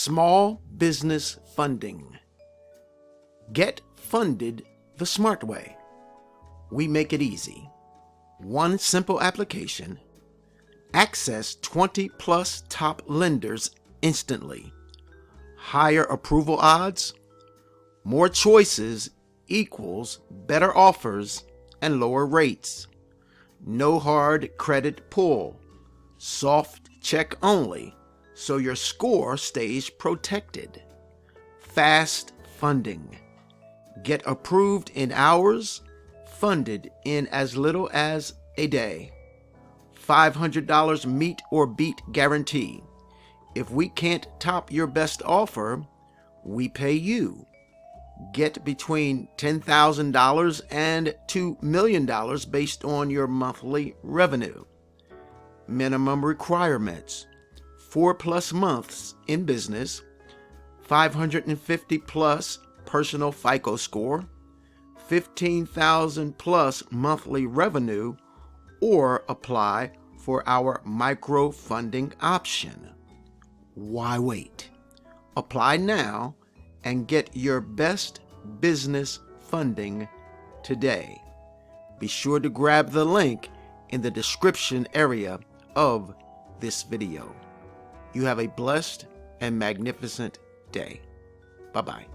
Small business funding. Get funded the smart way. We make it easy. One simple application. Access 20 plus top lenders instantly. Higher approval odds. More choices equals better offers and lower rates. No hard credit pull. Soft check only, so your score stays protected. Fast funding. Get approved in hours, funded in as little as a day. $500 meet or beat guarantee. If we can't top your best offer, we pay you. Get between $10,000 and $2 million based on your monthly revenue. Minimum requirements: 4+ months in business, 550 plus personal FICO score, 15,000 plus monthly revenue, or apply for our micro funding option. Why wait? Apply now and get your best business funding today. Be sure to grab the link in the description area of this video. You have a blessed and magnificent day. Bye-bye.